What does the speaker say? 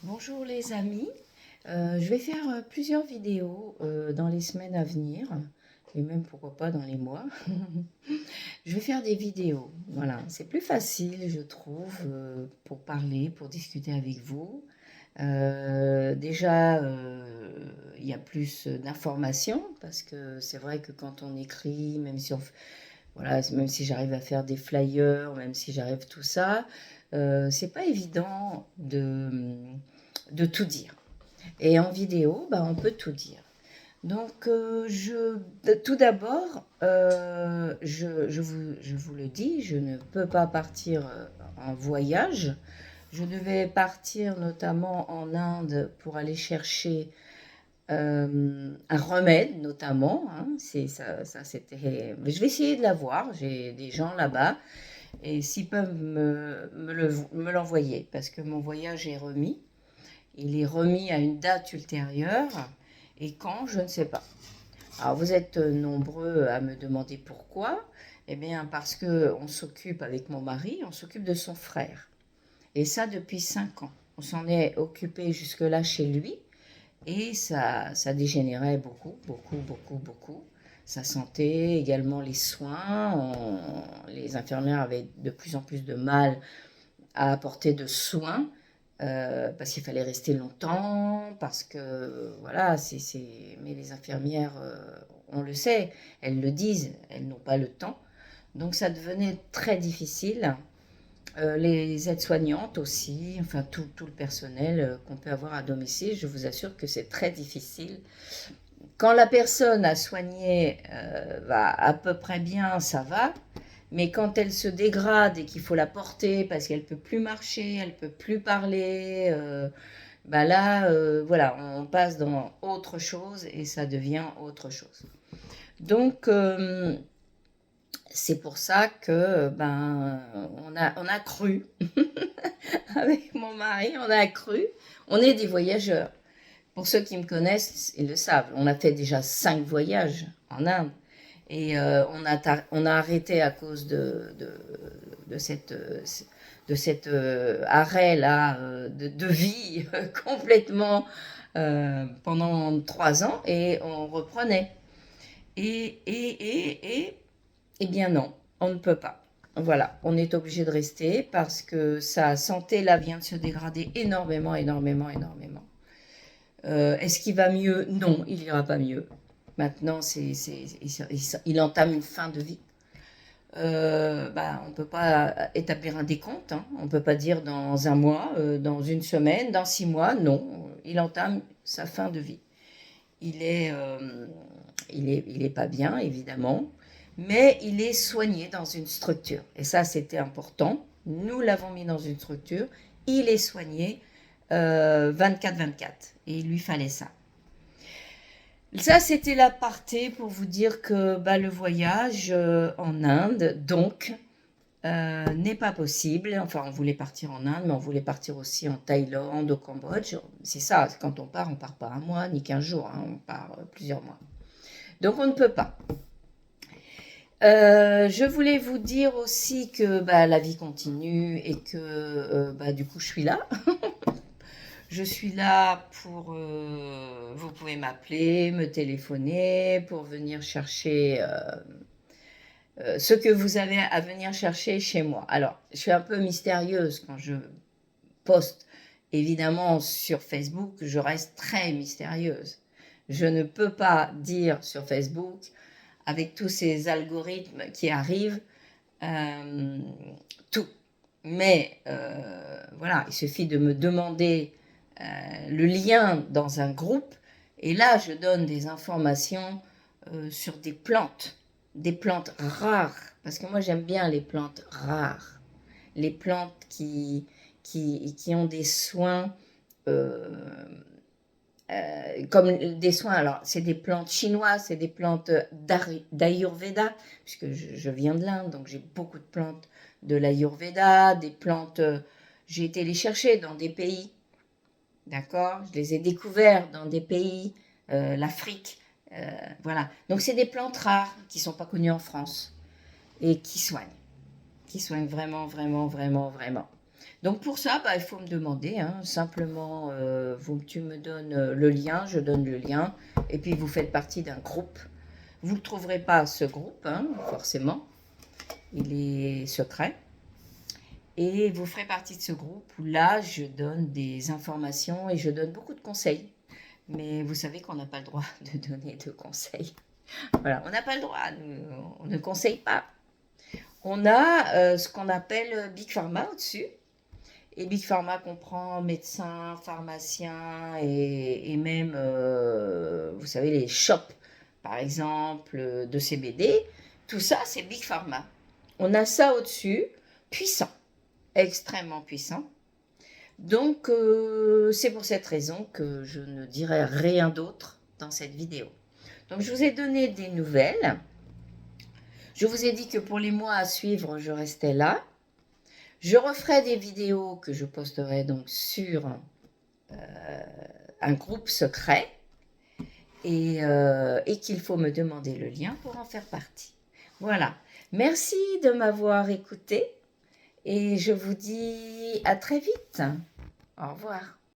Bonjour les amis. Je vais faire plusieurs vidéos dans les semaines à venir et même pourquoi pas dans les mois. Je vais faire des vidéos. Voilà, c'est plus facile, je trouve, pour parler, pour discuter avec vous. Déjà, il y a plus d'informations parce que c'est vrai que quand on écrit, voilà, même si j'arrive à faire des flyers, même si j'arrive tout ça, c'est pas évident de tout dire. Et en vidéo, bah, on peut tout dire. Donc, tout d'abord, je vous le dis, je ne peux pas partir en voyage. Je devais partir notamment en Inde pour aller chercher un remède, notamment. Hein. C'était. Je vais essayer de l'avoir. J'ai des gens là-bas et s'ils peuvent me l'envoyer, parce que mon voyage est remis. Il est remis à une date ultérieure et quand, je ne sais pas. Alors vous êtes nombreux à me demander pourquoi. Eh bien parce que on s'occupe avec mon mari, on s'occupe de son frère. Et ça depuis 5 ans. On s'en est occupé jusque-là chez lui et ça dégénérait beaucoup, beaucoup, beaucoup, beaucoup. Sa santé, également les soins. Les infirmières avaient de plus en plus de mal à apporter de soins parce qu'il fallait rester longtemps, parce que voilà, mais les infirmières, on le sait, elles le disent, elles n'ont pas le temps. Donc ça devenait très difficile. Les aides-soignantes aussi, enfin tout le personnel qu'on peut avoir à domicile, je vous assure que c'est très difficile. Quand la personne à soigner va à peu près bien, ça va. Mais quand elle se dégrade et qu'il faut la porter parce qu'elle peut plus marcher, elle peut plus parler, bah là, voilà, on passe dans autre chose et ça devient autre chose. Donc, c'est pour ça que ben, on a cru, avec mon mari, on a cru, on est des voyageurs. Pour ceux qui me connaissent, ils le savent, on a fait déjà 5 voyages en Inde. Et on a arrêté à cause de cette, de cet arrêt-là de vie complètement pendant 3 ans et on reprenait. Eh bien non, on ne peut pas. Voilà, on est obligé de rester parce que sa santé là vient de se dégrader énormément, énormément, énormément. Est-ce qu'il va mieux? Non, il n'ira pas mieux. Maintenant, il entame une fin de vie. Bah, on ne peut pas établir un décompte. Hein. On ne peut pas dire dans un mois, dans une semaine, dans 6 mois. Non, il entame sa fin de vie. Il est, euh, il est pas bien, évidemment, mais il est soigné dans une structure. Et ça, c'était important. Nous l'avons mis dans une structure. Il est soigné 24/24. Et il lui fallait ça. Ça, c'était l'aparté pour vous dire que bah, le voyage en Inde, donc, n'est pas possible. Enfin, on voulait partir en Inde, mais on voulait partir aussi en Thaïlande, au Cambodge. C'est ça, quand on part pas un mois ni 15 jours, hein, on part plusieurs mois. Donc, on ne peut pas. Je voulais vous dire aussi que bah, la vie continue et que bah, du coup, je suis là. Je suis là pour... vous pouvez m'appeler, me téléphoner, pour venir chercher ce que vous avez à venir chercher chez moi. Alors, je suis un peu mystérieuse quand je poste, évidemment, sur Facebook, je reste très mystérieuse. Je ne peux pas dire sur Facebook, avec tous ces algorithmes qui arrivent, euh, tout. Mais voilà, il suffit de me demander le lien dans un groupe, et là, je donne des informations sur des plantes rares, parce que moi, j'aime bien les plantes rares, les plantes qui ont des soins, euh, comme des soins, alors c'est des plantes chinoises, c'est des plantes d'Ayurveda, puisque je viens de l'Inde, donc j'ai beaucoup de plantes de l'Ayurveda, des plantes, j'ai été les chercher dans des pays. D'accord. Je les ai découverts dans des pays, l'Afrique. Voilà. Donc, c'est des plantes rares qui ne sont pas connues en France et qui soignent. Qui soignent vraiment, vraiment, vraiment, vraiment. Donc pour ça, bah, il faut me demander, hein, simplement, tu me donnes le lien, je donne le lien, et puis vous faites partie d'un groupe. Vous ne trouverez pas ce groupe, hein, forcément, il est secret. Et vous ferez partie de ce groupe où là, je donne des informations et je donne beaucoup de conseils. Mais vous savez qu'on n'a pas le droit de donner de conseils. Voilà, on n'a pas le droit, on ne conseille pas. On a ce qu'on appelle Big Pharma au-dessus. Et Big Pharma comprend médecins, pharmaciens et même, vous savez, les shops, par exemple, de CBD. Tout ça, c'est Big Pharma. On a ça au-dessus, puissant, extrêmement puissant. Donc, c'est pour cette raison que je ne dirai rien d'autre dans cette vidéo. Donc, je vous ai donné des nouvelles. Je vous ai dit que pour les mois à suivre, je restais là. Je referai des vidéos que je posterai donc sur un groupe secret et qu'il faut me demander le lien pour en faire partie. Voilà. Merci de m'avoir écouté et je vous dis à très vite. Au revoir.